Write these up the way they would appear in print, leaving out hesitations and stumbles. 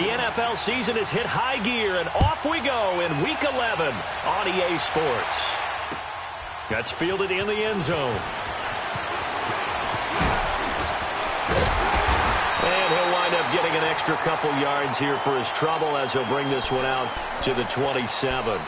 The NFL season has hit high gear, and off we go in Week 11 on EA Sports. That's fielded in the end zone. And he'll wind up getting an extra couple yards here for his trouble as he'll bring this one out to the 27.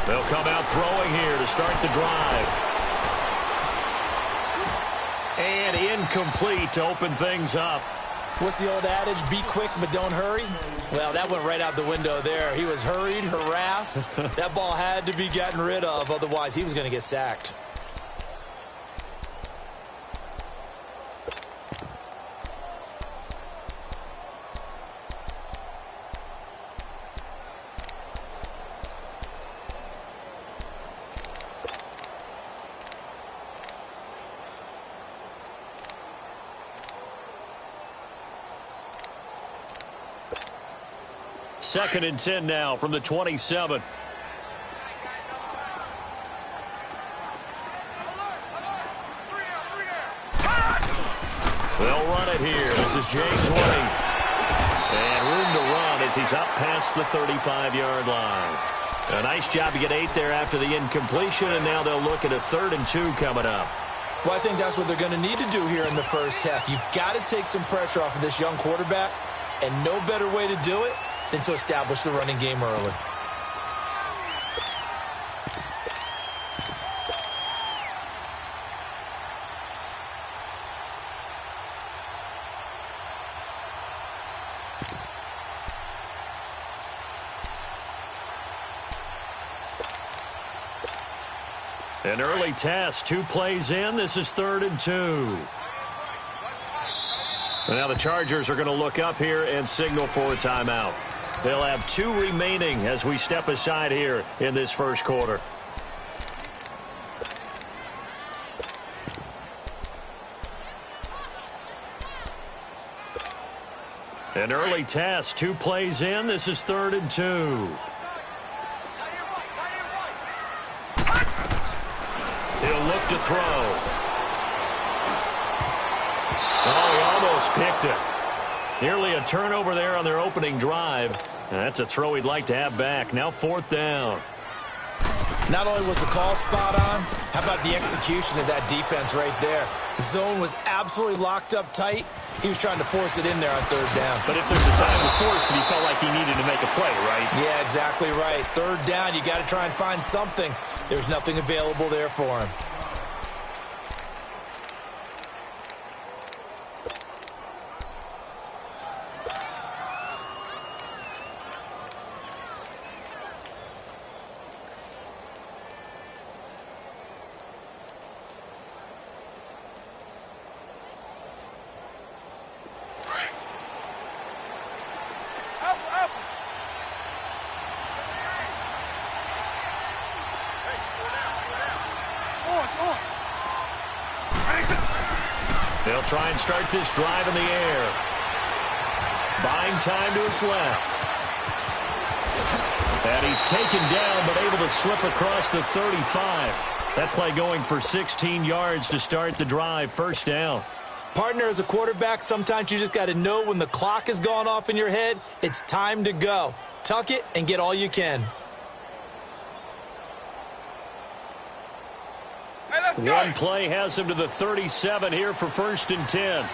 They'll come out throwing here to start the drive. And incomplete to open things up. What's the old adage? Be quick, but don't hurry? Well, that went right out the window there. He was hurried, harassed. That ball had to be gotten rid of. Otherwise, he was going to get sacked. Second and 10 now from the 27. They'll run it here. This is James White. And room to run as he's up past the 35-yard line. A nice job to get 8 there after the incompletion, and now they'll look at a 3rd and 2 coming up. Well, I think that's what they're going to need to do here in the first half. You've got to take some pressure off of this young quarterback, and no better way to do it than to establish the running game early. An early test, 2 plays in. This is 3rd and 2. Now the Chargers are going to look up here and signal for a timeout. They'll have 2 remaining as we step aside here in this first quarter. An early test, 2 plays in. This is 3rd and 2. He'll look to throw. Oh, he almost picked it. Nearly a turnover there on their opening drive. That's a throw he'd like to have back. Now 4th down. Not only was the call spot on, how about the execution of that defense right there? The zone was absolutely locked up tight. He was trying to force it in there on 3rd down. But if there's a time to force it, he felt like he needed to make a play, right? Yeah, exactly right. 3rd down, you got to try and find something. There's nothing available there for him. They'll try and start this drive in the air. Buying time to his left. And he's taken down, but able to slip across the 35. That play going for 16 yards to start the drive. 1st down. Partner, as a quarterback, sometimes you just got to know when the clock has gone off in your head, it's time to go. Tuck it and get all you can. One play has him to the 37 here for 1st and 10.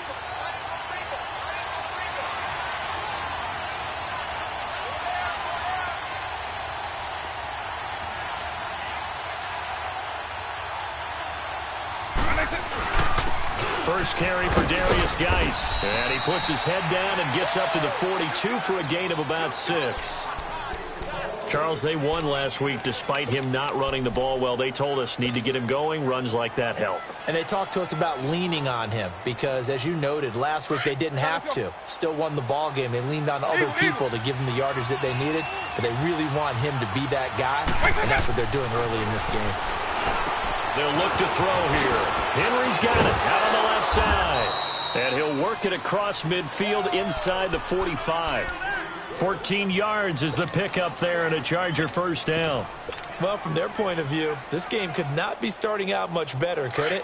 First carry for Darius Geis. And he puts his head down and gets up to the 42 for a gain of about 6. Charles, they won last week despite him not running the ball well. They told us need to get him going. Runs like that help. And they talked to us about leaning on him because, as you noted, last week they didn't have to. Still won the ball game. They leaned on other people to give them the yardage that they needed, but they really want him to be that guy, and that's what they're doing early in this game. They'll look to throw here. Henry's got it out on the left side. And he'll work it across midfield inside the 45. 14 yards is the pickup there and a Charger first down. Well, from their point of view, this game could not be starting out much better, could it?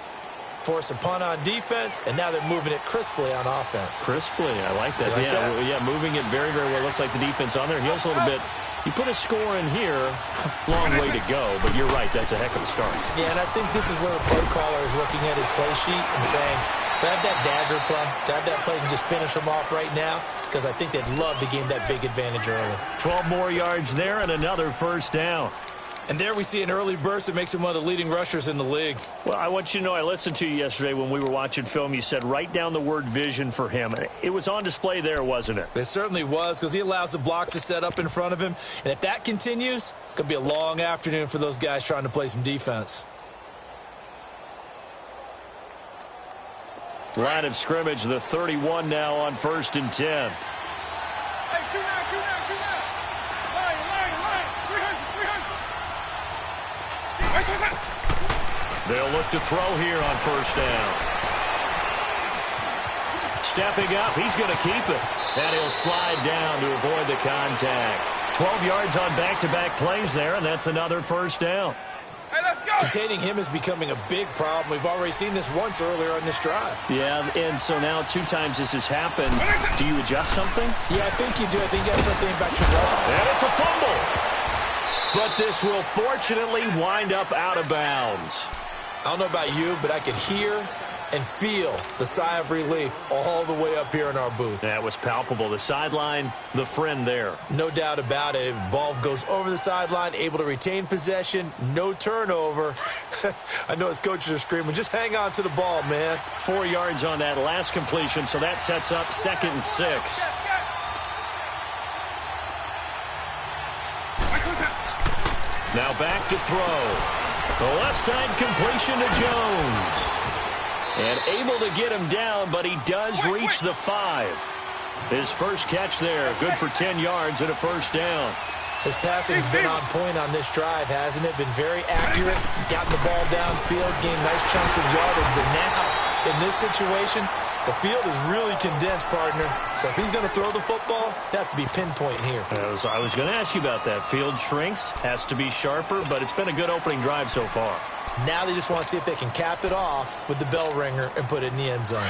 Force a punt on defense, and now they're moving it crisply on offense. Crisply, I like that. Yeah, moving it very, very well. Looks like the defense on there heals a little bit. You put a score in here, long way to go, but you're right, that's a heck of a start. Yeah, and I think this is where the play caller is looking at his play sheet and saying, grab that dagger play, grab that play and just finish them off right now, because I think they'd love to gain that big advantage early. 12 more yards there and another first down. And there we see an early burst that makes him one of the leading rushers in the league. Well, I want you to know, I listened to you yesterday when we were watching film. You said write down the word vision for him. It was on display there, wasn't it? It certainly was, because he allows the blocks to set up in front of him. And if that continues, it could be a long afternoon for those guys trying to play some defense. Line of scrimmage, the 31 now on 1st and 10. They'll look to throw here on first down. Stepping up, he's going to keep it. And he'll slide down to avoid the contact. 12 yards on back-to-back plays there, and that's another first down. Hey, let's go. Containing him is becoming a big problem. We've already seen this once earlier on this drive. Yeah, and so now 2 times this has happened. Do you adjust something? Yeah, I think you do. I think you got something about your rush. And it's a fumble. But this will fortunately wind up out of bounds. I don't know about you, but I could hear and feel the sigh of relief all the way up here in our booth. That was palpable. The sideline, the friend there. No doubt about it. Ball goes over the sideline, able to retain possession, no turnover. I know his coaches are screaming, just hang on to the ball, man. 4 yards on that last completion, so that sets up 2nd and 6. Now back to throw. The left side completion to Jones. And able to get him down, but he does reach the 5. His first catch there, good for 10 yards and a first down. His passing's been on point on this drive, hasn't it? Been very accurate, gotten the ball downfield, gained nice chunks of yardage, but now, in this situation, the field is really condensed, partner. So if he's going to throw the football, that has to be pinpoint here. I was going to ask you about that. Field shrinks, has to be sharper, but it's been a good opening drive so far. Now they just want to see if they can cap it off with the bell ringer and put it in the end zone.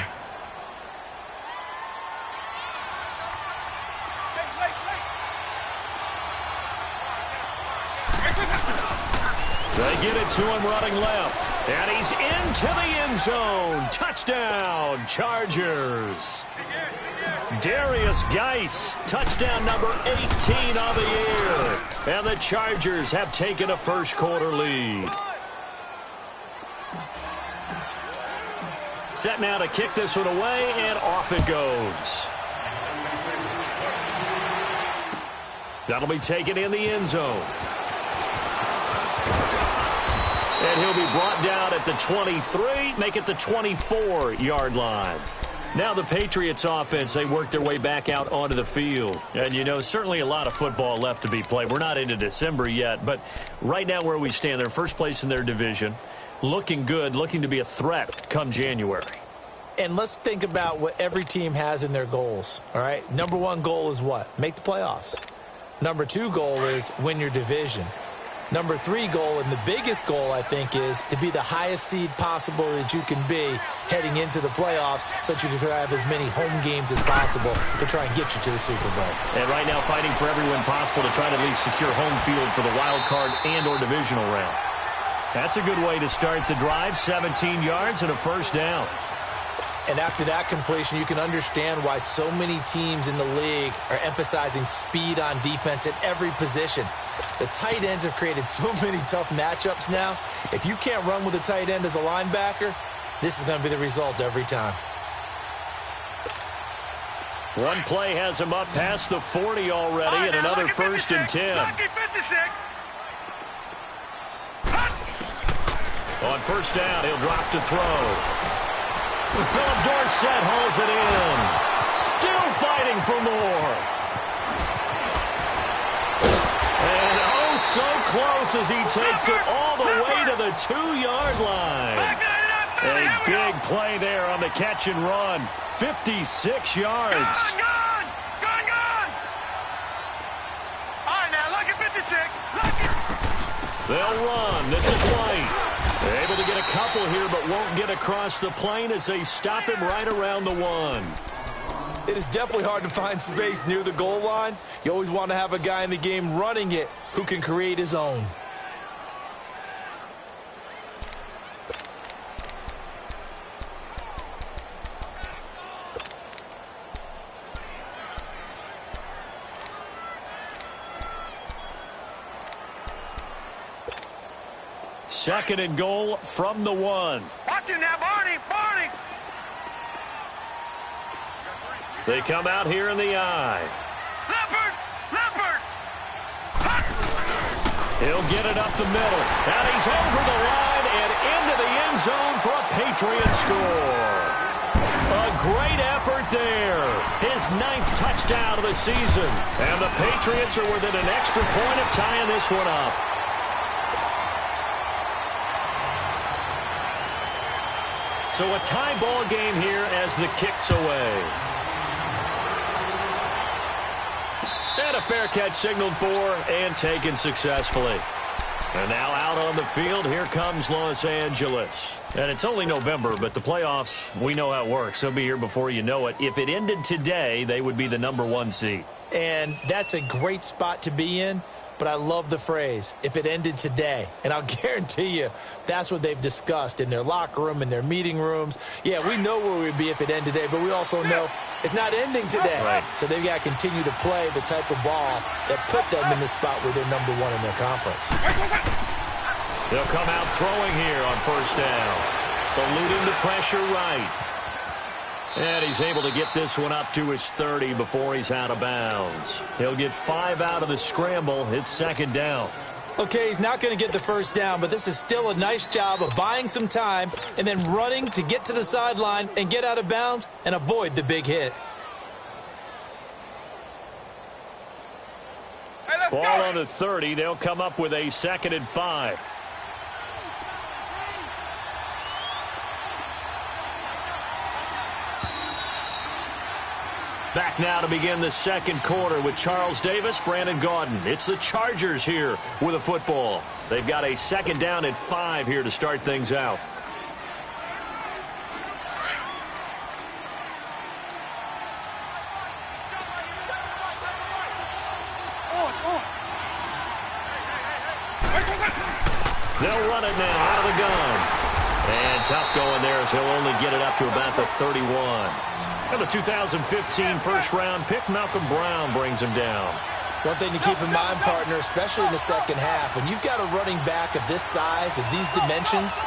They get it to him running left. And he's into the end zone. Touchdown, Chargers. Darius Geis, touchdown number 18 on the year. And the Chargers have taken a first quarter lead. Set now to kick this one away, and off it goes. That'll be taken in the end zone. And he'll be brought down at the 23, make it the 24-yard line. Now the Patriots offense, they work their way back out onto the field. And, you know, certainly a lot of football left to be played. We're not into December yet, but right now where we stand, they're first place in their division, looking good, looking to be a threat come January. And let's think about what every team has in their goals, all right? Number 1 goal is what? Make the playoffs. Number 2 goal is win your division. Number 3 goal, and the biggest goal, I think, is to be the highest seed possible that you can be heading into the playoffs so that you can have as many home games as possible to try and get you to the Super Bowl. And right now fighting for every win possible to try to at least secure home field for the wild card and or divisional round. That's a good way to start the drive, 17 yards and a first down. And after that completion, you can understand why so many teams in the league are emphasizing speed on defense at every position. The tight ends have created so many tough matchups now. If you can't run with a tight end as a linebacker, this is going to be the result every time. One play has him up past the 40 already, and another 1st and 10. On first down, he'll drop to throw. Philip Dorsett hauls it in. Still fighting for more. And oh, so close as he takes it all the way to the 2-yard line. A big play there on the catch and run. 56 yards. Gone! All right, now, look at 56. They'll run. This is White. Able to get a couple here, but won't get across the plane as they stop him right around the 1. It is definitely hard to find space near the goal line. You always want to have a guy in the game running it who can create his own. Second and goal from the 1. Watch him now, Barney. They come out here in the eye. Leopard. He'll get it up the middle. And he's over the line and into the end zone for a Patriot score. A great effort there. His 9th touchdown of the season. And the Patriots are within an extra point of tying this one up. So a tie ball game here as the kick's away. And a fair catch signaled for and taken successfully. And now out on the field, here comes Los Angeles. And it's only November, but the playoffs, we know how it works. They'll be here before you know it. If it ended today, they would be the number 1 seed. And that's a great spot to be in. But I love the phrase, if it ended today. And I'll guarantee you that's what they've discussed in their locker room, in their meeting rooms. Yeah, we know where we'd be if it ended today, but we also know it's not ending today. Right. So they've got to continue to play the type of ball that put them in the spot where they're number 1 in their conference. They'll come out throwing here on first down. Eluding the pressure right. And he's able to get this one up to his 30 before he's out of bounds. He'll get 5 out of the scramble. It's second down. Okay, he's not going to get the first down, but this is still a nice job of buying some time and then running to get to the sideline and get out of bounds and avoid the big hit. Ball on the 30. They'll come up with a 2nd and 5. Back now to begin the second quarter with Charles Davis, Brandon Gaudin. It's the Chargers here with a football. They've got a 2nd down and 5 here to start things out. They'll run it now out of the gun. And tough going there as he'll only get it up to about the 31. And the 2015 first-round pick, Malcolm Brown, brings him down. One thing to keep in mind, partner, especially in the second half, when you've got a running back of this size, of these dimensions,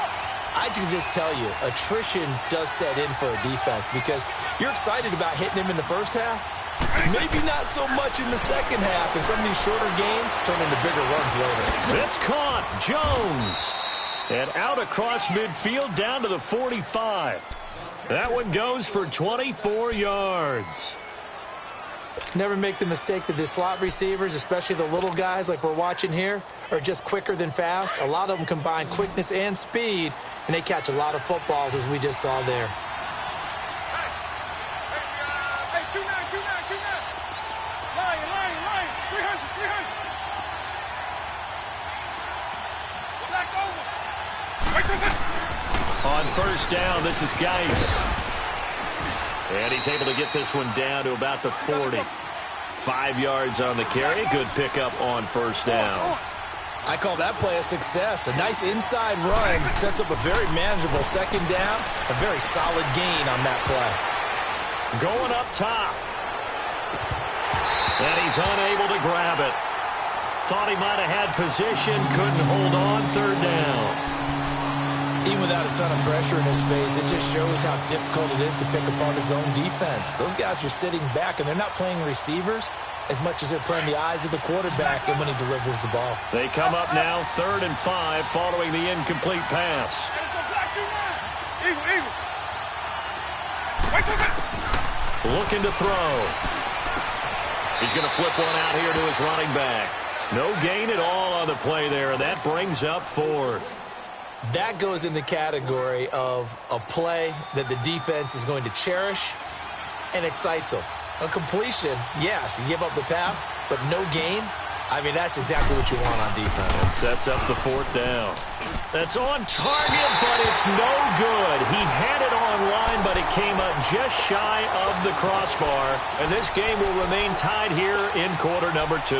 I can just tell you, attrition does set in for a defense because you're excited about hitting him in the first half. Maybe not so much in the second half, and some of these shorter gains turn into bigger runs later. It's caught. Jones. And out across midfield down to the 45. That one goes for 24 yards. Never make the mistake that the slot receivers, especially the little guys like we're watching here, are just quicker than fast. A lot of them combine quickness and speed, and they catch a lot of footballs, as we just saw there. On first down, this is Geis. And he's able to get this one down to about the 40. 5 yards on the carry. Good pickup on first down. I call that play a success. A nice inside run sets up a very manageable second down. A very solid gain on that play. Going up top. And he's unable to grab it. Thought he might have had position. Couldn't hold on. Third down. Even without a ton of pressure in his face, it just shows how difficult it is to pick apart his own defense. Those guys are sitting back, and they're not playing receivers as much as they're playing the eyes of the quarterback and when he delivers the ball. They come up now 3rd and 5 following the incomplete pass. Looking to throw. He's going to flip one out here to his running back. No gain at all on the play there, and that brings up 4th. That goes in the category of a play that the defense is going to cherish and excites them. A completion, yes, you give up the pass, but no gain. I mean, that's exactly what you want on defense. And sets up the 4th down. That's on target, but it's no good. He had it on line, but it came up just shy of the crossbar. And this game will remain tied here in quarter number 2.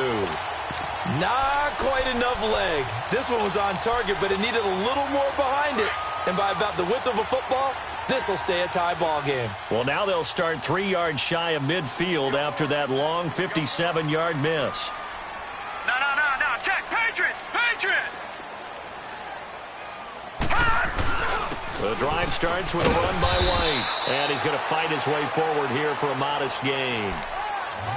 Not quite enough leg. This one was on target, but it needed a little more behind it. And by about the width of a football, this will stay a tie ball game. Well, now they'll start 3 yards shy of midfield after that long 57-yard miss. No. Check. Patriot. The drive starts with a run by White. And he's going to fight his way forward here for a modest gain.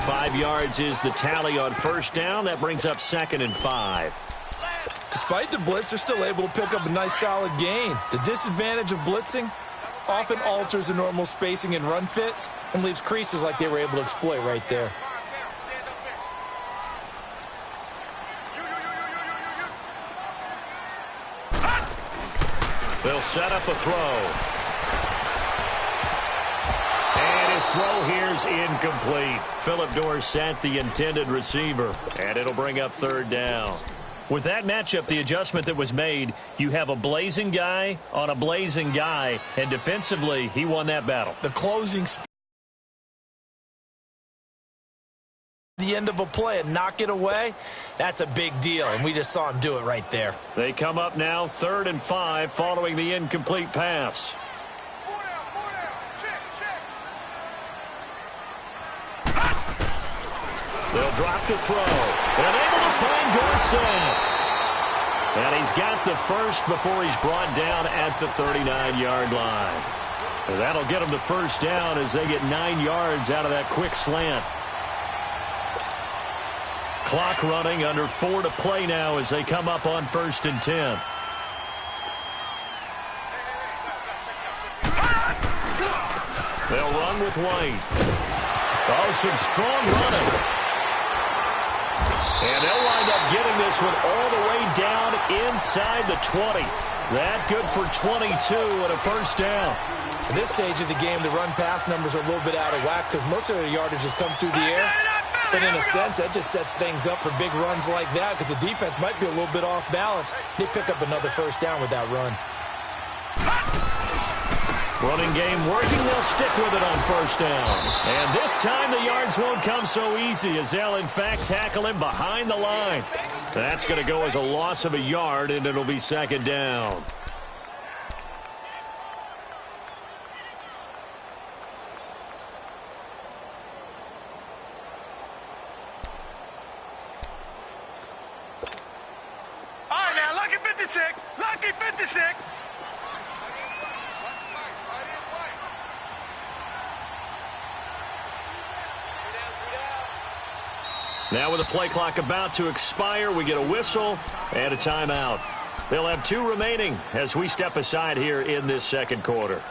5 yards is the tally on first down. That brings up 2nd and 5. Despite the blitz, they're still able to pick up a nice solid gain. The disadvantage of blitzing often alters the normal spacing and run fits and leaves creases like they were able to exploit right there. They'll set up a throw. And his throw here's incomplete. Philip Dorsett, the intended receiver. And it'll bring up 3rd down. With that matchup, the adjustment that was made, you have a blazing guy on a blazing guy, and defensively, he won that battle. The closing speed. The end of a play and knock it away, that's a big deal, and we just saw him do it right there. They come up now 3rd and 5 following the incomplete pass. They'll drop to throw. And able to find Dorsett. And he's got the first before he's brought down at the 39-yard line. And that'll get him the first down as they get 9 yards out of that quick slant. Clock running, under 4 to play now as they come up on 1st and 10. They'll run with White. Oh, some strong running. And they'll wind up getting this one all the way down inside the 20. That good for 22 and a first down. At this stage of the game, the run-pass numbers are a little bit out of whack because most of their yardage has come through the air. But in a sense, that just sets things up for big runs like that because the defense might be a little bit off balance. They pick up another first down with that run. Running game working. They'll stick with it on first down. And this time the yards won't come so easy as they'll, in fact, tackle him behind the line. That's going to go as a loss of a yard, and it'll be 2nd down. All right, now, lucky 56. Lucky 56. Now with the play clock about to expire, we get a whistle and a timeout. They'll have 2 remaining as we step aside here in this 2nd quarter.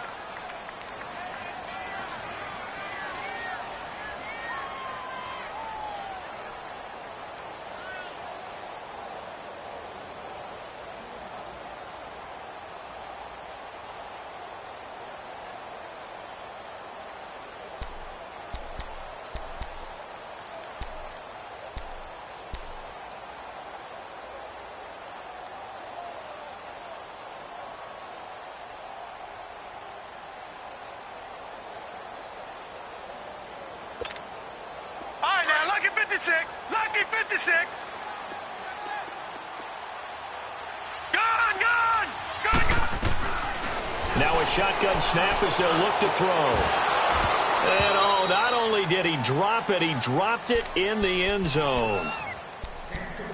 Lucky 56. Lucky 56. Gone. Now a shotgun snap as they'll look to throw. And oh, not only did he drop it, he dropped it in the end zone.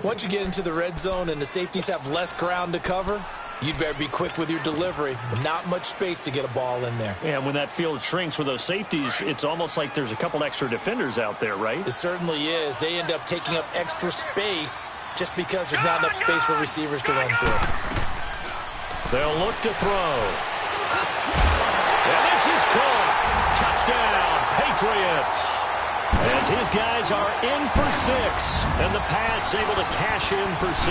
Once you get into the red zone and the safeties have less ground to cover, you'd better be quick with your delivery. Not much space to get a ball in there. Yeah, when that field shrinks with those safeties, it's almost like there's a couple extra defenders out there, right? It certainly is. They end up taking up extra space just because there's not enough space for receivers to run through. They'll look to throw. And this is caught. Touchdown, Patriots. As his guys are in for 6, and the Pats able to cash in for 6.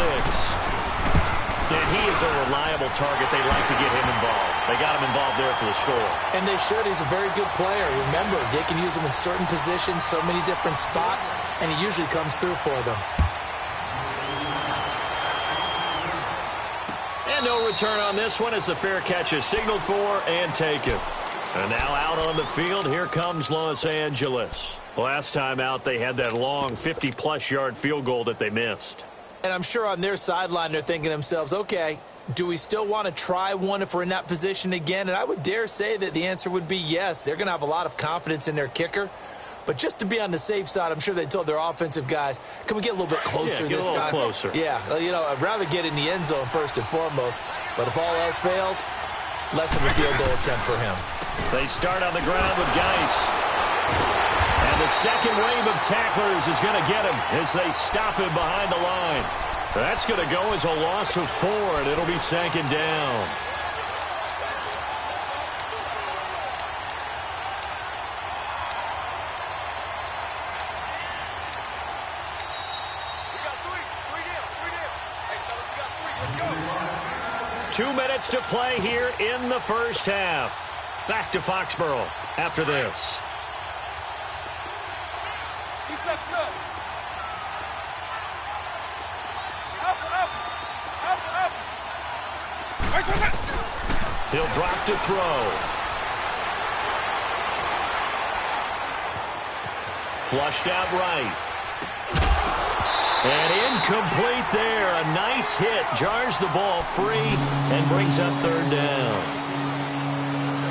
And he is a reliable target. They like to get him involved. They got him involved there for the score. And they should. He's a very good player. Remember, they can use him in certain positions, so many different spots, and he usually comes through for them. And no return on this one as the fair catch is signaled for and taken. And now out on the field, here comes Los Angeles. Last time out, they had that long 50-plus yard field goal that they missed. And I'm sure on their sideline, they're thinking to themselves, okay, do we still want to try one if we're in that position again? And I would dare say that the answer would be yes. They're going to have a lot of confidence in their kicker. But just to be on the safe side, I'm sure they told their offensive guys, can we get a little bit closer this time? Closer. Yeah, you know, I'd rather get in the end zone first and foremost. But if all else fails, less of a field goal attempt for him. They start on the ground with Geis. And the second wave of tacklers is going to get him as they stop him behind the line. That's going to go as a loss of 4, and it'll be second down. We got 3 down. Hey, fellas, we got 3. Let's go. 2 minutes to play here in the first half. Back to Foxborough after this. He's left up. He'll drop to throw. Flushed out right. And incomplete there. A nice hit. Jars the ball free and brings up third down.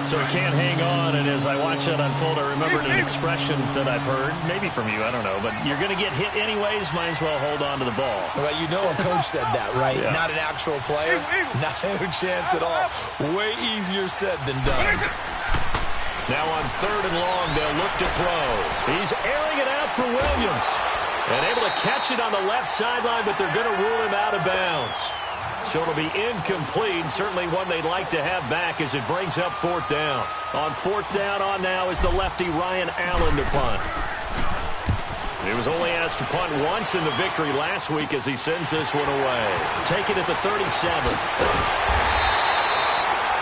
So he can't hang on, and as I watch that unfold, I remembered an expression that I've heard, maybe from you, I don't know, but you're going to get hit anyways, might as well hold on to the ball. Well, you know a coach said that, right? Yeah. Not an actual player. Not a chance at all. Way easier said than done. Now on third and long, they'll look to throw. He's airing it out for Williams. And able to catch it on the left sideline, but they're going to rule him out of bounds. So it'll be incomplete, certainly one they'd like to have back as it brings up fourth down. On fourth down on now is the lefty Ryan Allen to punt. He was only asked to punt once in the victory last week as he sends this one away. Take it at the 37.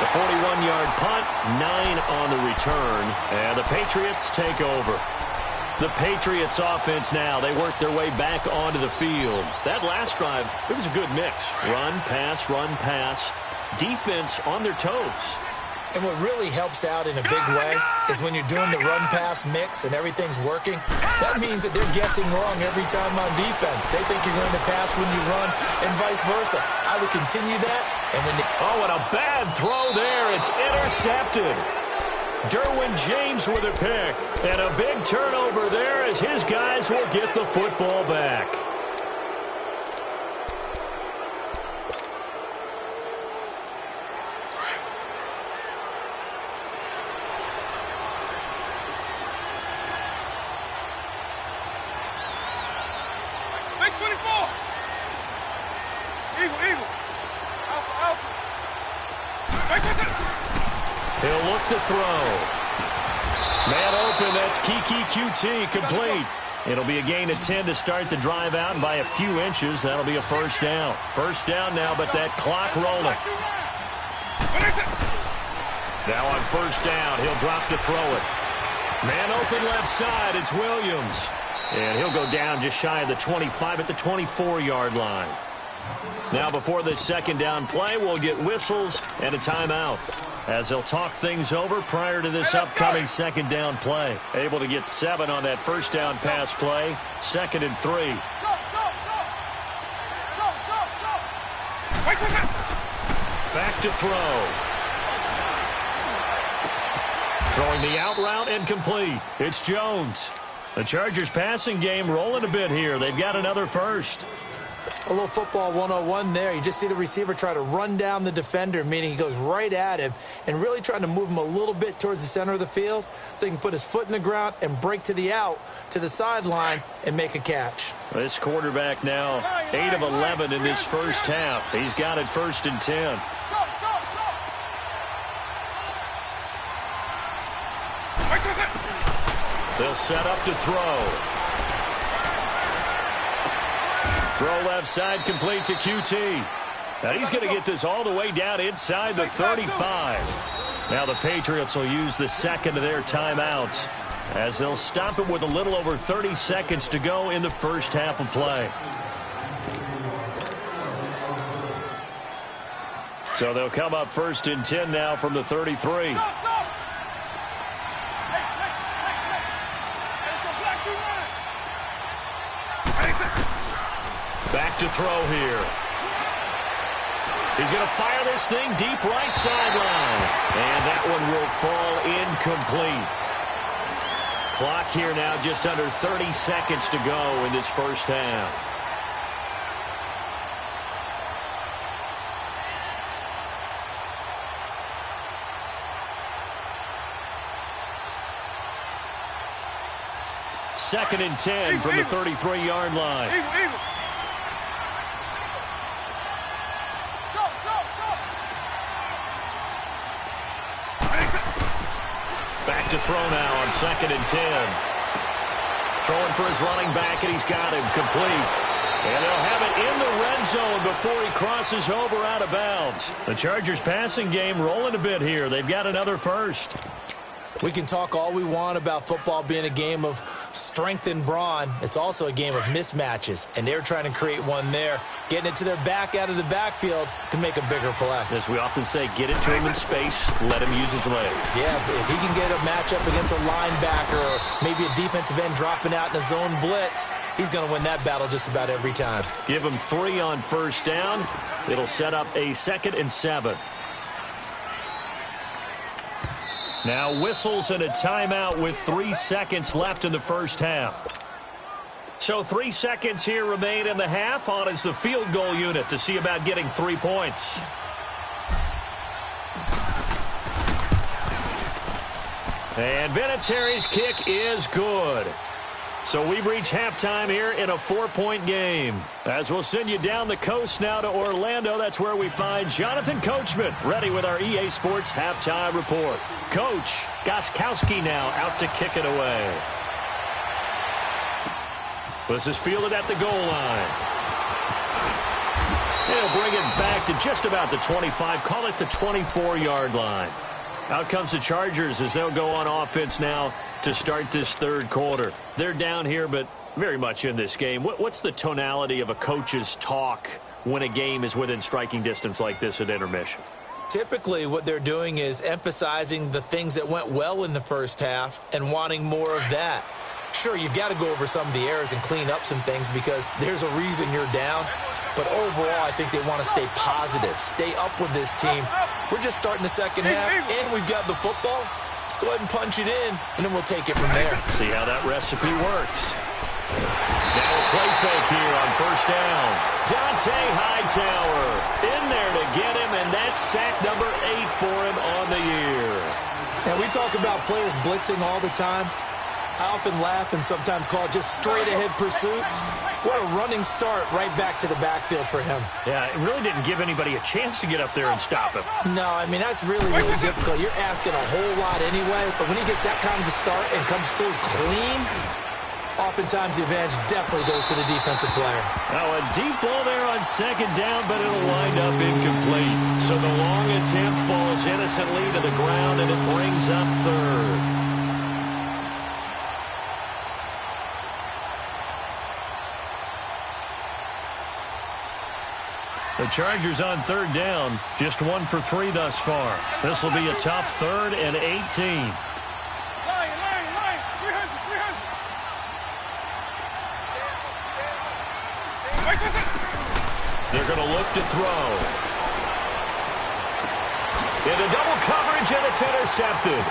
The 41-yard punt, 9 on the return, and the Patriots take over. The Patriots offense now, they work their way back onto the field. That last drive, it was a good mix. Run, pass, defense on their toes. And what really helps out in a big way is when you're doing the run-pass mix and everything's working, that means that they're guessing wrong every time on defense. They think you're going to pass when you run and vice versa. I would continue that. And when oh, and a bad throw there. It's intercepted. Derwin James with a pick. And a big turnover there as his guys will get the football back. Base 24. Eagle. Alpha. He'll look to throw. Man open, that's Kiki QT, complete. It'll be a gain of 10 to start the drive out, and by a few inches, that'll be a first down. First down now, but that clock rolling. Now on first down, he'll drop to throw it. Man open left side, it's Williams. And he'll go down just shy of the 25 at the 24-yard line. Now before this second down play, we'll get whistles and a timeout as they'll talk things over prior to this upcoming second down play. Able to get 7 on that first down pass play. 2nd and 3. Back to throw. Throwing the out route and complete. It's Jones. The Chargers passing game rolling a bit here. They've got another first. A little football 101 there. You just see the receiver try to run down the defender, meaning he goes right at him and really trying to move him a little bit towards the center of the field so he can put his foot in the ground and break to the out, to the sideline, and make a catch. This quarterback now 8 of 11 in this first half. He's got it 1st and 10. They'll set up to throw. Throw left side, complete to QT. Now he's going to get this all the way down inside the 35. Now the Patriots will use the second of their timeouts as they'll stop it with a little over 30 seconds to go in the first half of play. So they'll come up 1st and 10 now from the 33. Back to throw here. He's going to fire this thing deep right sideline. And that one will fall incomplete. Clock here now just under 30 seconds to go in this first half. Second and 10 from the 33-yard line. Back to throw now on 2nd and 10. Throwing for his running back, and he's got him complete. And they'll have it in the red zone before he crosses over out of bounds. The Chargers passing game rolling a bit here. They've got another first. We can talk all we want about football being a game of strength and brawn. It's also a game of mismatches, and they're trying to create one there, getting it to their back out of the backfield to make a bigger play. As we often say, get it to him in space, let him use his leg. Yeah, if he can get a matchup against a linebacker or maybe a defensive end dropping out in a zone blitz, he's going to win that battle just about every time. Give him 3 on first down. It'll set up a 2nd and 7. Now whistles and a timeout with 3 seconds left in the first half. So 3 seconds here remain in the half. On is the field goal unit to see about getting 3 points. And Vinatieri's kick is good. So we've reached halftime here in a 4-point game. As we'll send you down the coast now to Orlando, that's where we find Jonathan Coachman, ready with our EA Sports Halftime Report. Coach Gostkowski now out to kick it away. This is fielded at the goal line. He'll bring it back to just about the 25, call it the 24-yard line. Out comes the Chargers as they'll go on offense now to start this third quarter. They're down here, but very much in this game. What's the tonality of a coach's talk when a game is within striking distance like this at intermission? Typically, what they're doing is emphasizing the things that went well in the first half and wanting more of that. Sure, you've got to go over some of the errors and clean up some things because there's a reason you're down. But overall, I think they want to stay positive, stay up with this team. We're just starting the second half, and we've got the football. Let's go ahead and punch it in, and then we'll take it from there. See how that recipe works. Now a play fake here on first down. Dante Hightower in there to get him, and that's sack number 8 for him on the year. And we talk about players blitzing all the time. I often laugh and sometimes call it just straight-ahead pursuit. What a running start right back to the backfield for him. Yeah, it really didn't give anybody a chance to get up there and stop him. No, I mean, that's really, really difficult. You're asking a whole lot anyway, but when he gets that kind of a start and comes through clean, oftentimes the advantage definitely goes to the defensive player. Now a deep ball there on second down, but it'll wind up incomplete. So the long attempt falls innocently to the ground, and it brings up third. The Chargers on third down, just 1 for 3 thus far. This will be a tough 3rd and 18. They're going to look to throw. Into double coverage, and it's intercepted.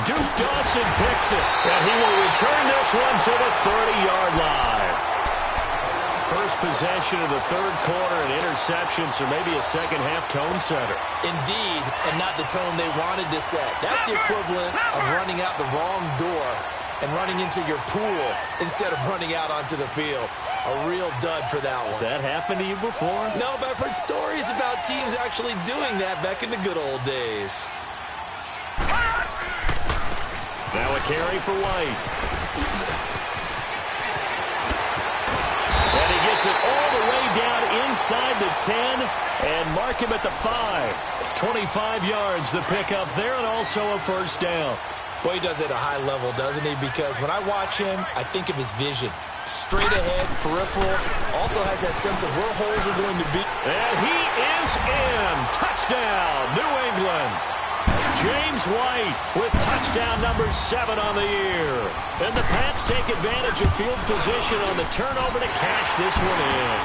Duke Dawson picks it, and he will return this one to the 30-yard line. First possession of the third quarter, an interception, so maybe a second-half tone setter. Indeed, and not the tone they wanted to set. That's the equivalent of running out the wrong door and running into your pool instead of running out onto the field. A real dud for that one. Has that happened to you before? No, but I've heard stories about teams actually doing that back in the good old days. Now a carry for White. gets it all the way down inside the 10 and mark him at the 5. 25 yards the pickup there, and also a first down. Boy, he does it at a high level, doesn't he? Because when I watch him, I think of his vision. Straight ahead, peripheral, also has that sense of where holes are going to be. And he is in. Touchdown, New England. James White with touchdown number 7 on the year. And the Pats take advantage of field position on the turnover to cash this one in.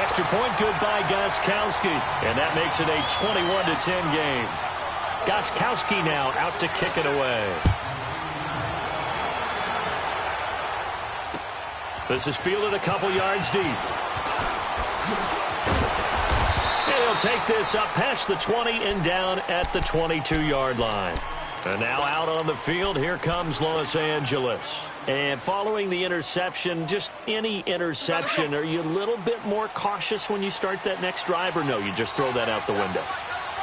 Extra point good by Gostkowski, and that makes it a 21-10 game. Gostkowski now out to kick it away. This is fielded a couple yards deep. And he'll take this up past the 20 and down at the 22-yard line. And now out on the field, here comes Los Angeles. And following the interception, just any interception, are you a little bit more cautious when you start that next drive, or no, you just throw that out the window?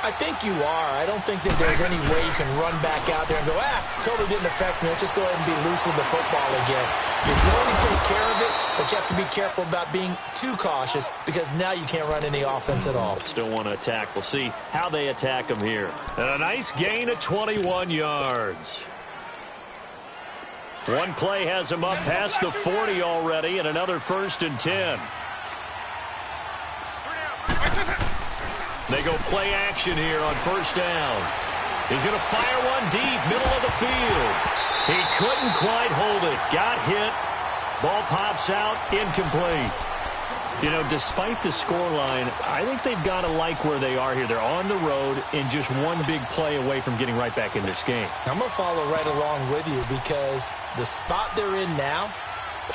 I think you are. I don't think that there's any way you can run back out there and go, totally didn't affect me. Let's just go ahead and be loose with the football again. You're going to take care of it, but you have to be careful about being too cautious because now you can't run any offense at all. Still want to attack. We'll see how they attack them here. And a nice gain of 21 yards. One play has him up past the 40 already, and another 1st and 10. They go play action here on 1st down. He's going to fire one deep, middle of the field. He couldn't quite hold it. Got hit. Ball pops out, incomplete. You know, despite the scoreline, I think they've got to like where they are here. They're on the road and just one big play away from getting right back in this game. I'm going to follow right along with you because the spot they're in now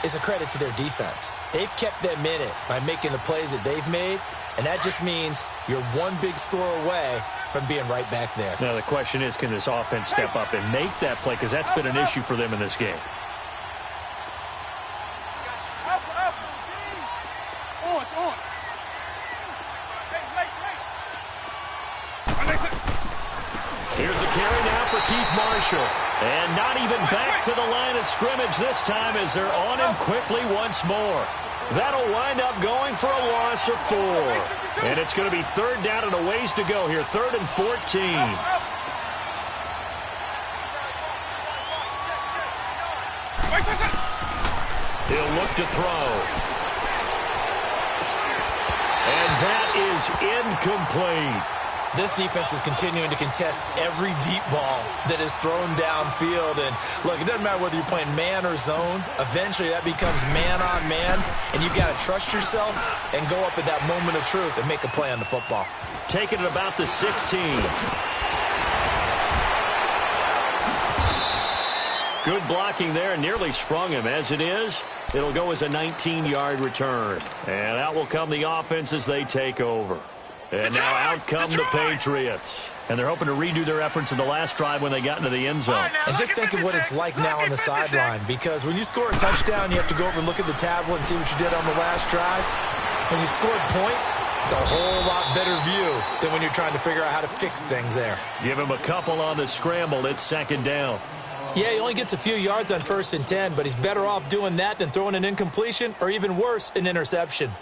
is a credit to their defense. They've kept them in it by making the plays that they've made. And that just means you're one big score away from being right back there. Now, the question is, can this offense step up and make that play? Because that's been an issue for them in this game. Here's a carry now for Keith Marshall. And not even back to the line of scrimmage this time as they're on him quickly once more. That'll wind up going for a loss of 4. And it's going to be 3rd down and a ways to go here. 3rd and 14. He'll look to throw. And that is incomplete. This defense is continuing to contest every deep ball that is thrown downfield. And, look, it doesn't matter whether you're playing man or zone. Eventually, that becomes man on man. And you've got to trust yourself and go up at that moment of truth and make a play on the football. Taking it about the 16. Good blocking there. Nearly sprung him. As it is, it'll go as a 19-yard return. And out will come the offense as they take over. And now out come the Patriots. And they're hoping to redo their efforts in the last drive when they got into the end zone. And just think of what it's like now on the sideline. Because when you score a touchdown, you have to go over and look at the tablet and see what you did on the last drive. When you scored points, it's a whole lot better view than when you're trying to figure out how to fix things there. Give him a couple on the scramble. It's 2nd down. Yeah, he only gets a few yards on 1st and 10, but he's better off doing that than throwing an incompletion or even worse, an interception.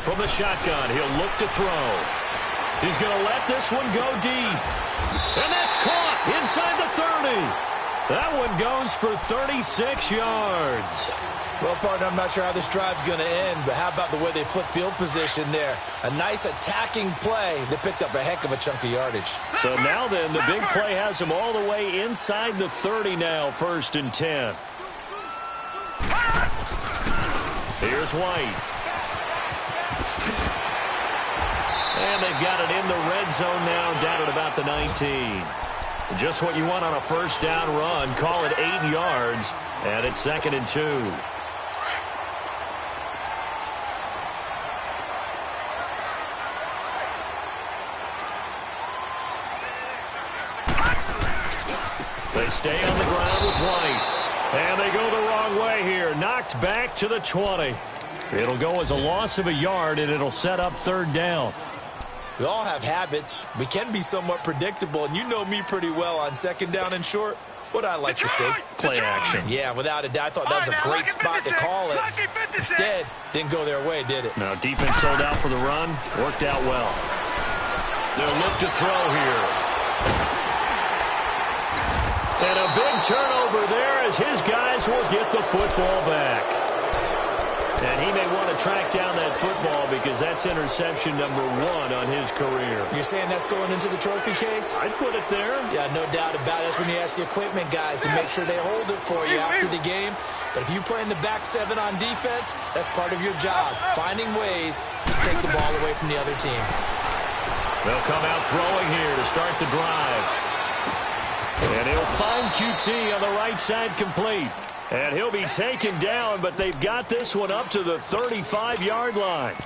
From the shotgun, he'll look to throw. He's going to let this one go deep. And that's caught inside the 30. That one goes for 36 yards. Well, partner, I'm not sure how this drive's going to end, but how about the way they flip field position there? A nice attacking play that picked up a heck of a chunk of yardage. So now then, the big play has him all the way inside the 30 now, 1st and 10. Here's White. And they've got it in the red zone now, down at about the 19. Just what you want on a 1st down run. Call it 8 yards, and it's 2nd and 2. They stay on the ground with White. And they go the wrong way here. Knocked back to the 20. It'll go as a loss of a yard, and it'll set up third down. We all have habits. We can be somewhat predictable, and you know me pretty well on second down and short. What I like to say? Play action. Yeah, without a doubt. I thought that was a great spot to call it. Instead, didn't go their way, did it? Now, defense sold out for the run. Worked out well. They'll look to throw here. And a big turnover there as his guys will get the football back. And he may want to track down that football because that's interception number 1 on his career. You're saying that's going into the trophy case? I'd put it there. Yeah, no doubt about it. That's when you ask the equipment guys to make sure they hold it for you after the game. But if you play in the back 7 on defense, that's part of your job, finding ways to take the ball away from the other team. They'll come out throwing here to start the drive. And he'll find QT on the right side complete. And he'll be taken down, but they've got this one up to the 35-yard line.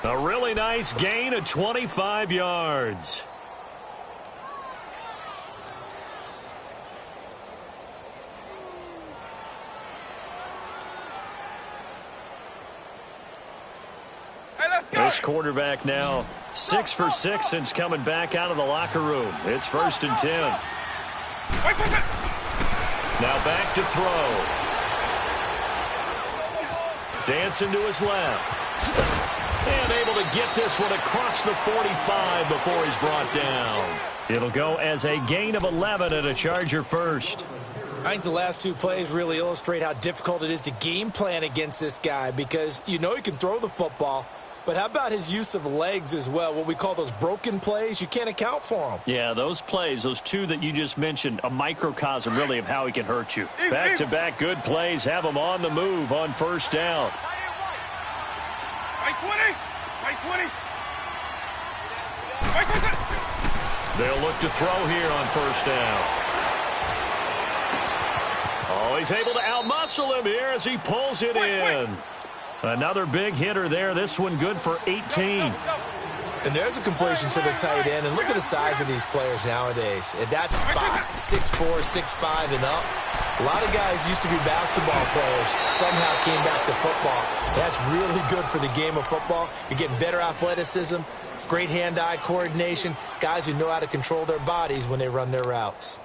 A really nice gain of 25 yards. This quarterback now 6 for 6 since coming back out of the locker room. It's 1st and 10. Now back to throw. Dancing to his left. And able to get this one across the 45 before he's brought down. It'll go as a gain of 11 and a Charger first. I think the last 2 plays really illustrate how difficult it is to game plan against this guy because you know he can throw the football, but how about his use of legs as well? What we call those broken plays, you can't account for them. Yeah, those plays, those 2 that you just mentioned, a microcosm really of how he can hurt you. Back-to-back good plays have him on the move on 1st down. Right 20. Right 20. They'll look to throw here on 1st down. Oh, he's able to outmuscle him here as he pulls it in. Another big hitter there. This one good for 18. And there's a completion to the tight end. And look at the size of these players nowadays. At that spot, 6'4", 6'5", and up. A lot of guys used to be basketball players. Somehow came back to football. That's really good for the game of football. You're getting better athleticism, great hand-eye coordination, guys who know how to control their bodies when they run their routes.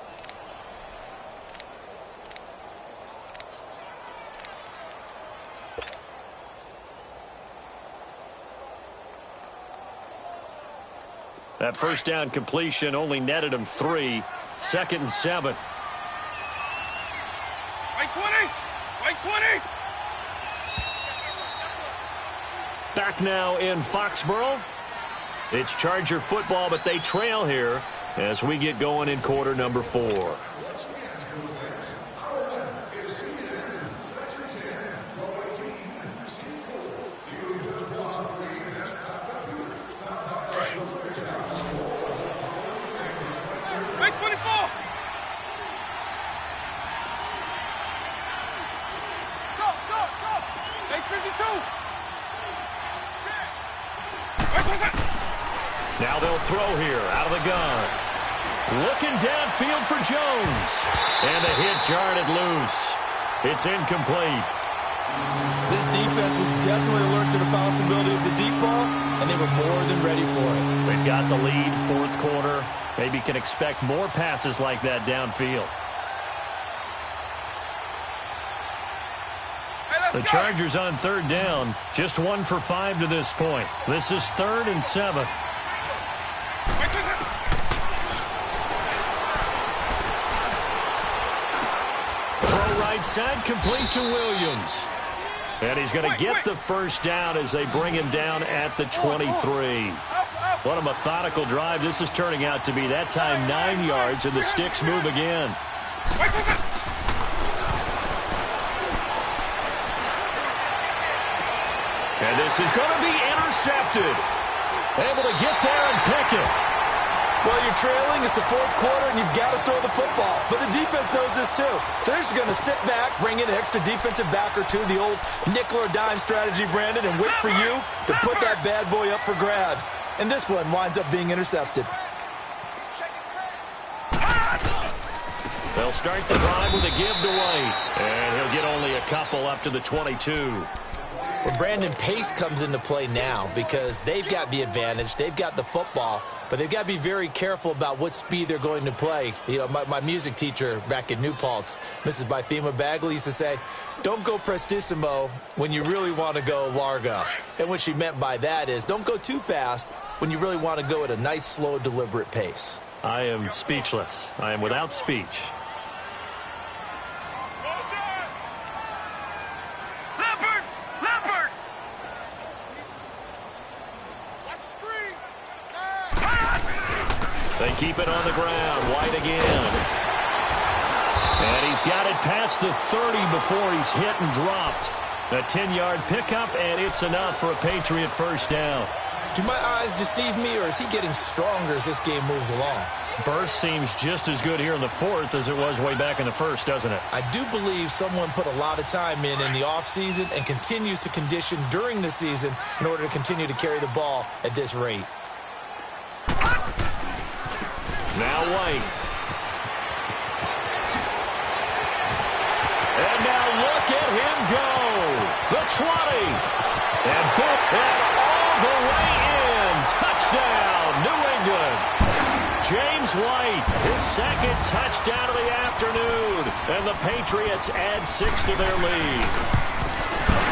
That 1st down completion only netted him 3. 2nd and 7. Right 20. Right 20. Back now in Foxborough. It's Charger football, but they trail here as we get going in quarter number 4. Right 24. Go. Right 52. Now they'll throw here out of the gun. Looking downfield for Jones. And the hit jarred it loose. It's incomplete. This defense was definitely alert to the possibility of the deep ball, and they were more than ready for it. They've got the lead, 4th quarter. Maybe can expect more passes like that downfield. The Chargers on 3rd down, just 1 for 5 to this point. This is 3rd and 7. Throw right side, complete to Williams. And he's going to get the 1st down as they bring him down at the 23. What a methodical drive this is turning out to be. That time 9 yards, and the sticks move again. And this is going to be intercepted. Able to get there and pick it. Well, you're trailing. It's the 4th quarter, and you've got to throw the football. But the defense knows this, too. So they're just going to sit back, bring in an extra defensive back or 2, the old nickel or dime strategy, Brandon, and wait for you to put that bad boy up for grabs. And this one winds up being intercepted. The They'll start the drive with a give to White. And he'll get only a couple up to the 22. Well, Brandon, pace comes into play now because they've got the advantage. They've got the football, but they've got to be very careful about what speed they're going to play. You know, my music teacher back in New Paltz, Mrs. Bythema Bagley, used to say, don't go prestissimo when you really want to go largo. And what she meant by that is don't go too fast when you really want to go at a nice, slow, deliberate pace. I am speechless. I am without speech. They keep it on the ground. White again. And he's got it past the 30 before he's hit and dropped. A 10-yard pickup, and it's enough for a Patriot first down. Do my eyes deceive me, or is he getting stronger as this game moves along? Burst seems just as good here in the fourth as it was way back in the first, doesn't it? I do believe someone put a lot of time in the offseason and continues to condition during the season in order to continue to carry the ball at this rate. Now White. And now look at him go. The 20. And all the way in. Touchdown, New England. James White, his second touchdown of the afternoon. And the Patriots add 6 to their lead.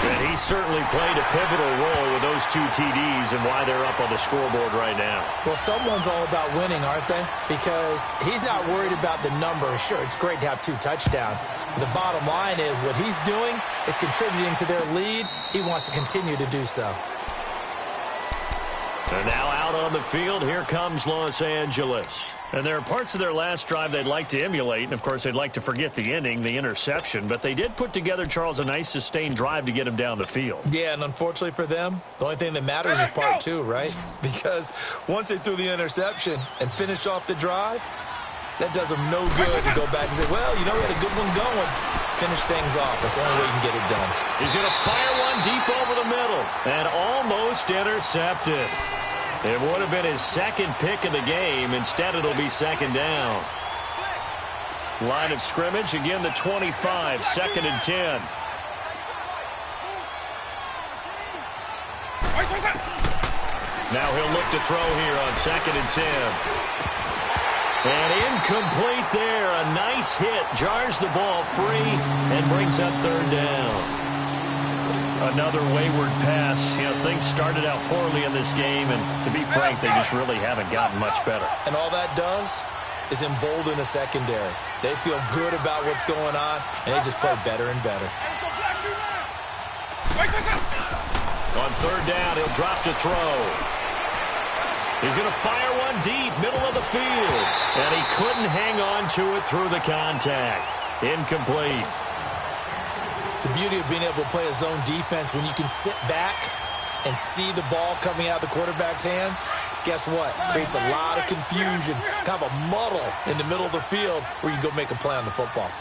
And he certainly played a pivotal role with those 2 TDs and why they're up on the scoreboard right now. Well, someone's all about winning, aren't they? Because he's not worried about the number. Sure, it's great to have 2 touchdowns. The bottom line is what he's doing is contributing to their lead. He wants to continue to do so. They're now out on the field. Here comes Los Angeles. And there are parts of their last drive they'd like to emulate. And, of course, they'd like to forget the inning, the interception. But they did put together, Charles, a nice sustained drive to get him down the field. Yeah, and unfortunately for them, the only thing that matters is part 2, right? Because once they threw the interception and finished off the drive, that does them no good to go back and say, well, you know, we had a good one going. Finish things off. That's the only way you can get it done. He's going to fire one deep over the middle and almost intercepted. It would have been his second pick of the game. Instead, it'll be second down. Line of scrimmage, again, the 25, second and 10. Now he'll look to throw here on second and 10. And incomplete there. A nice hit. Jars the ball free and brings up third down. Another wayward pass. You know, things started out poorly in this game, and to be frank, they just really haven't gotten much better. And all that does is embolden a secondary. They feel good about what's going on, and they just play better and better. On third down, he'll drop to throw. He's going to fire one deep, middle of the field. And he couldn't hang on to it through the contact. Incomplete. The beauty of being able to play a zone defense when you can sit back and see the ball coming out of the quarterback's hands, guess what? Creates a lot of confusion, kind of a muddle in the middle of the field where you go make a play on the football.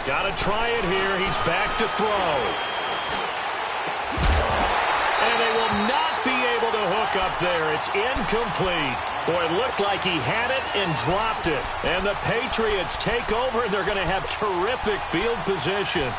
Got to try it here. He's back to throw. And they will not be able to hook up there. It's incomplete. Boy, it looked like he had it and dropped it. And the Patriots take over, and they're going to have terrific field position.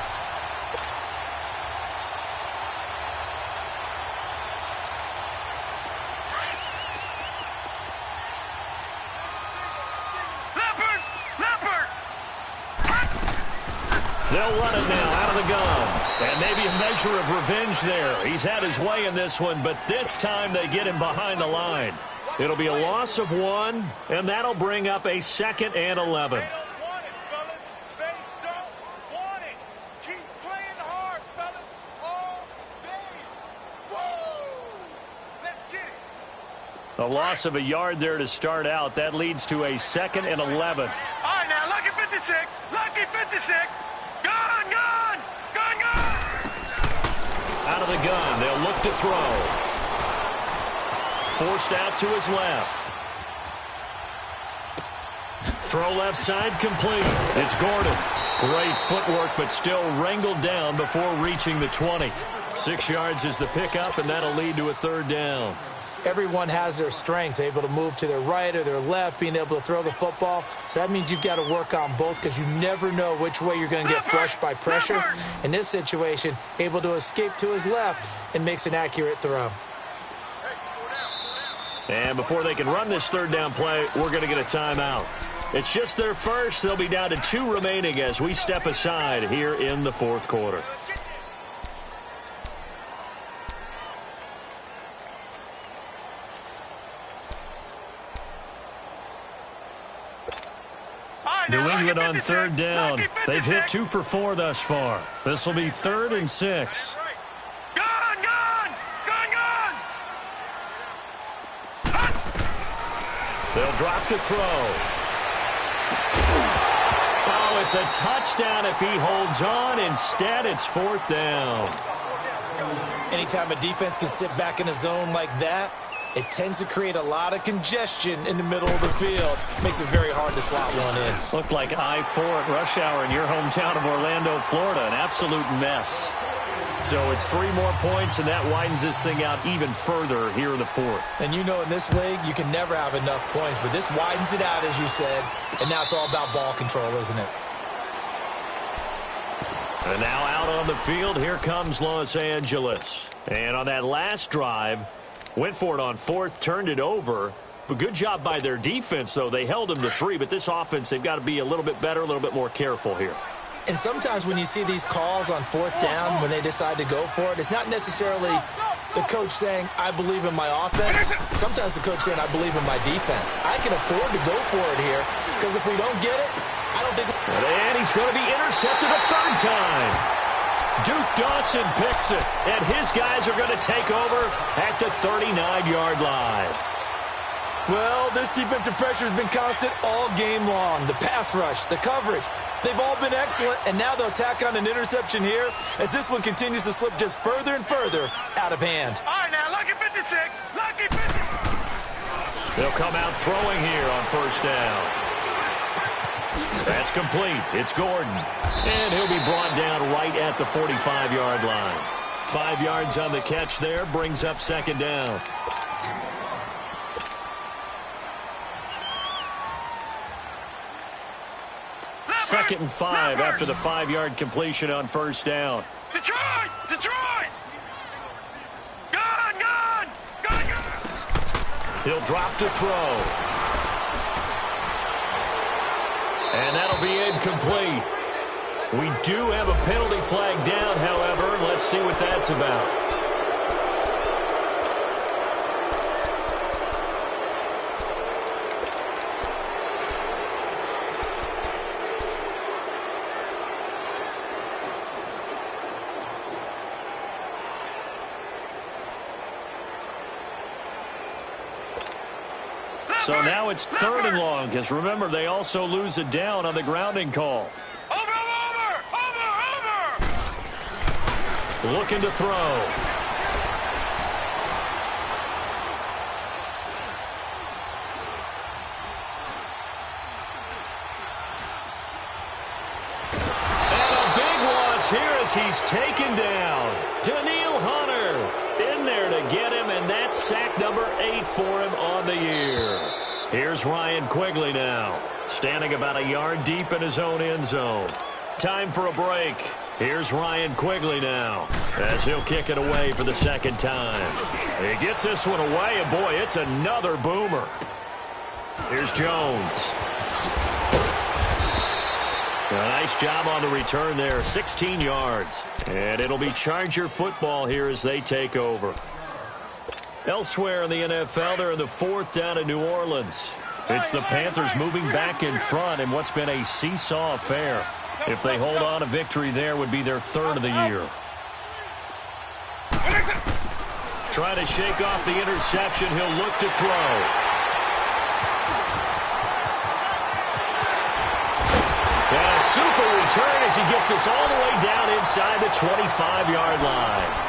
They'll run it now out of the gun. And maybe a measure of revenge there. He's had his way in this one, but this time they get him behind the line. It'll be a loss of 1, and that'll bring up a second and 11. They don't want it, fellas. They don't want it. Keep playing hard, fellas, all day. Whoa! Let's get it. A loss of a yard there to start out. That leads to a second and 11. All right, now, lucky 56. Lucky 56. Gun, gun, gun, gun. Out of the gun, they'll look to throw. Forced out to his left. Throw left side complete. It's Gordon. Great footwork, but still wrangled down before reaching the 20. 6 yards is the pickup, and that'll lead to a third down. everyone has their strengths, able to move to their right or their left, being able to throw the football. So that means you've got to work on both because you never know which way you're going to get flushed by pressure. In this situation, able to escape to his left and makes an accurate throw. And before they can run this third down play, we're going to get a timeout. It's just their first. They'll be down to 2 remaining as we step aside here in the fourth quarter. New England on third down. They've hit 2 for 4 thus far. This will be 3rd and 6. They'll drop the throw. Oh, it's a touchdown if he holds on. Instead, it's 4th down. Anytime a defense can sit back in a zone like that, it tends to create a lot of congestion in the middle of the field. Makes it very hard to slot one in. Looked like I-4 at rush hour in your hometown of Orlando, Florida. An absolute mess. So it's 3 more points, and that widens this thing out even further here in the fourth. And you know in this league, you can never have enough points, but this widens it out, as you said, and now it's all about ball control, isn't it? And now out on the field, here comes Los Angeles. And on that last drive, went for it on 4th, turned it over. But good job by their defense, though. They held them to 3, but this offense, they've got to be a little bit better, a little bit more careful here. And sometimes when you see these calls on 4th down, when they decide to go for it, it's not necessarily the coach saying, I believe in my offense. Sometimes the coach saying, I believe in my defense. I can afford to go for it here, because if we don't get it, I don't think... And he's going to be intercepted a 3rd time. Duke Dawson picks it, and his guys are going to take over at the 39-yard line. Well, this defensive pressure has been constant all game long. The pass rush, the coverage, they've all been excellent, and now they'll tack on an interception here as this one continues to slip just further and further out of hand. All right, now, lucky 56. Lucky 56. They'll come out throwing here on 1st down. That's complete. It's Gordon. And he'll be brought down right at the 45-yard line. 5 yards on the catch there, brings up 2nd down. Second and 5 after the 5-yard completion on 1st down. Detroit! Detroit! Gone! He'll drop to throw. And that'll be incomplete. We do have a penalty flag down, however. Let's see what that's about. So now it's 3rd and long, because remember, they also lose it down on the grounding call. Over! Looking to throw. And a big loss here as he's taken down. Daniil Hunter in there to get him, and that's sack number 8 for him on the year. Here's Ryan Quigley now, standing about a yard deep in his own end zone. Time for a break. Here's Ryan Quigley now, as he'll kick it away for the 2nd time. He gets this one away, and boy, it's another boomer. Here's Jones. A nice job on the return there, 16 yards. And it'll be Charger football here as they take over. Elsewhere in the NFL, they're in the 4th down in New Orleans. It's the Panthers moving back in front in what's been a seesaw affair. If they hold on, a victory there would be their 3rd of the year. Trying to shake off the interception. He'll look to throw. And a super return as he gets us all the way down inside the 25-yard line.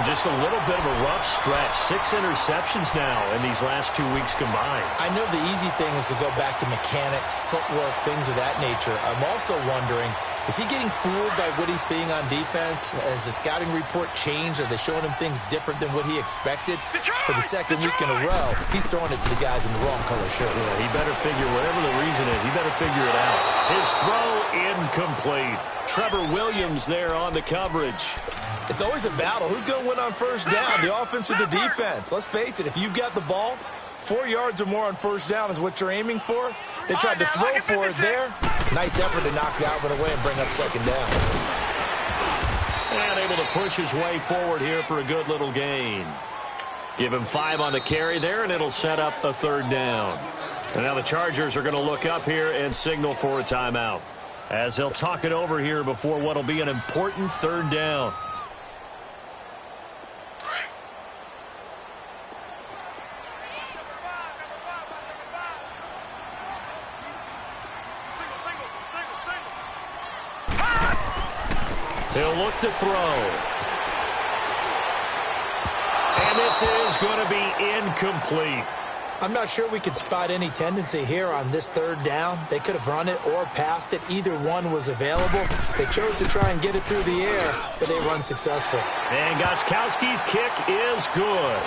Just a little bit of a rough stretch. 6 interceptions now in these last 2 weeks combined. I know the easy thing is to go back to mechanics, footwork, things of that nature. I'm also wondering Is he getting fooled by what he's seeing on defense? Has the scouting report changed? Are they showing him things different than what he expected? For the second week in a row, he's throwing it to the guys in the wrong color shirts. Yeah, he better figure, whatever the reason is, he better figure it out. His throw incomplete. Trevor Williams there on the coverage. It's always a battle. Who's going to win on first down, the offense or the defense? Let's face it, if you've got the ball, 4 yards or more on first down is what you're aiming for. They tried to throw for it there. Nice effort to knock Galvin away and bring up second down. And able to push his way forward here for a good little gain. Give him 5 on the carry there, and it'll set up a third down. And now the Chargers are going to look up here and signal for a timeout, as they'll talk it over here before what will be an important third down. He'll look to throw. And this is going to be incomplete. I'm not sure we could spot any tendency here on this third down. They could have run it or passed it. Either one was available. They chose to try and get it through the air, but they run successful. And Gostkowski's kick is good.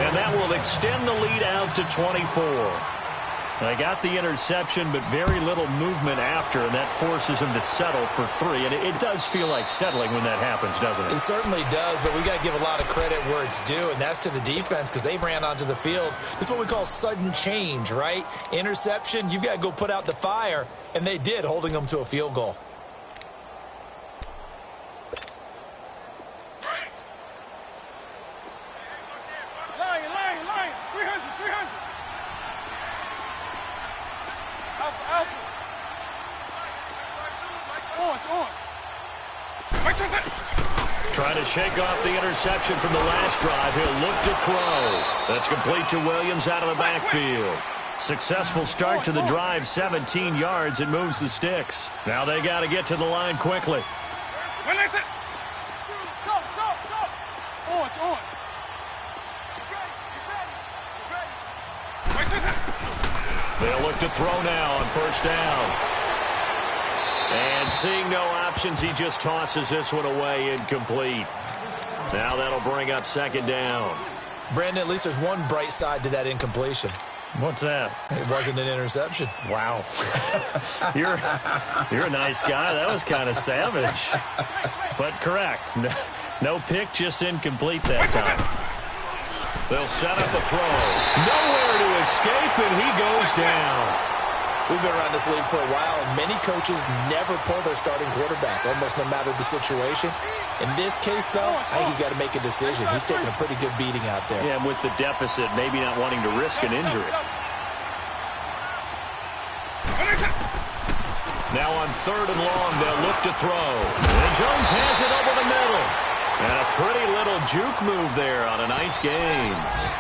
And that will extend the lead out to 24. They got the interception, but very little movement after, and that forces him to settle for 3. And it does feel like settling when that happens, doesn't it? It certainly does, but we got to give a lot of credit where it's due, and that's to the defense because they ran onto the field. This is what we call sudden change, right? Interception, you've got to go put out the fire, and they did, holding them to a field goal. Trying to shake off the interception from the last drive. He'll look to throw. That's complete to Williams out of the backfield. Successful start to the drive, 17 yards, and moves the sticks. Now they got to get to the line quickly. They'll look to throw now on first down. And seeing no options, he just tosses this one away, incomplete. Now that'll bring up second down. Brandon, at least there's one bright side to that incompletion. What's that? It wasn't an interception. Wow. You're a nice guy. That was kind of savage. But correct. No pick, just incomplete that time. They'll set up a throw. Nowhere to escape, and he goes down. We've been around this league for a while, and many coaches never pull their starting quarterback, almost no matter the situation. In this case, though, I think he's got to make a decision. He's taking a pretty good beating out there. Yeah, and with the deficit, maybe not wanting to risk an injury. Now on third and long, they'll look to throw. And Jones has it over the middle. And a pretty little juke move there on a nice game.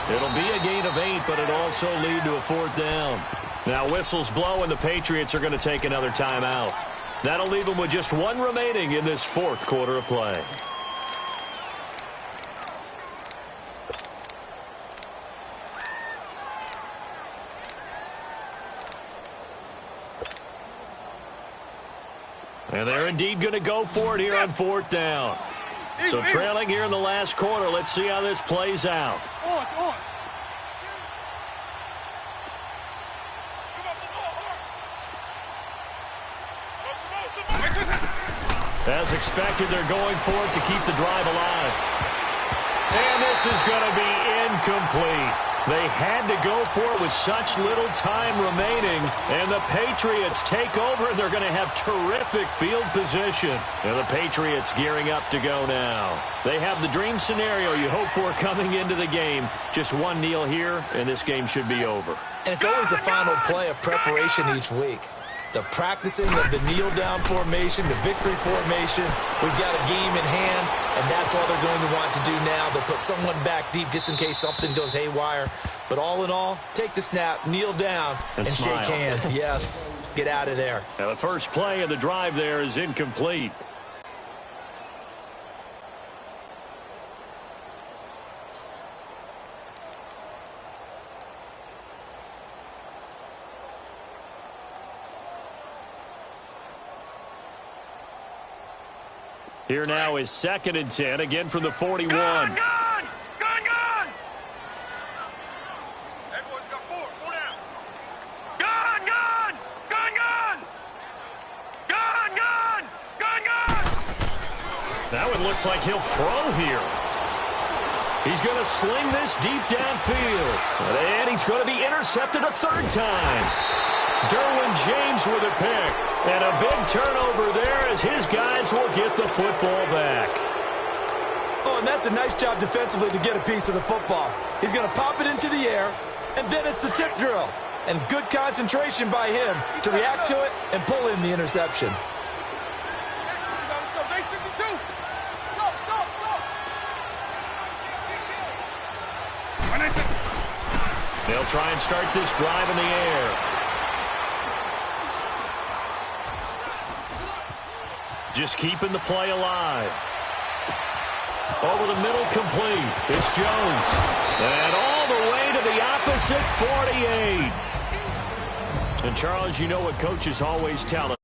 It'll be a gain of 8, but it'll also lead to a fourth down. Now whistles blow, and the Patriots are going to take another timeout. That'll leave them with just 1 remaining in this fourth quarter of play. And they're indeed going to go for it here on fourth down. So trailing here in the last quarter. Let's see how this plays out. As expected, they're going for it to keep the drive alive. And this is going to be incomplete. They had to go for it with such little time remaining. And the Patriots take over, and they're going to have terrific field position. And the Patriots gearing up to go now. They have the dream scenario you hope for coming into the game. Just one kneel here, and this game should be over. And it's always the final play of preparation each week. The practicing of the kneel-down formation, the victory formation. We've got a game in hand, and that's all they're going to want to do now. They'll put someone back deep just in case something goes haywire. But all in all, take the snap, kneel down, and shake hands. Yes, get out of there. Now the first play of the drive there is incomplete. Here now is 2nd and 10, again from the 41. Gone! Gone! Gone! Everyone's got 4. 4 down. Gone! Gone! Gone! Gone! Gone! Gone! Gone! Gone! That one looks like he'll throw here. He's going to sling this deep downfield. And he's going to be intercepted a 3rd time. Derwin James with a pick. And a big turnover there as his guys will get the football back. Oh, and that's a nice job defensively to get a piece of the football. He's going to pop it into the air, and then it's the tip drill. And good concentration by him to react to it and pull in the interception. They'll try and start this drive in the air. Just keeping the play alive. Over the middle, complete. It's Jones. And all the way to the opposite 48. And, Charles, you know what coaches always tell us.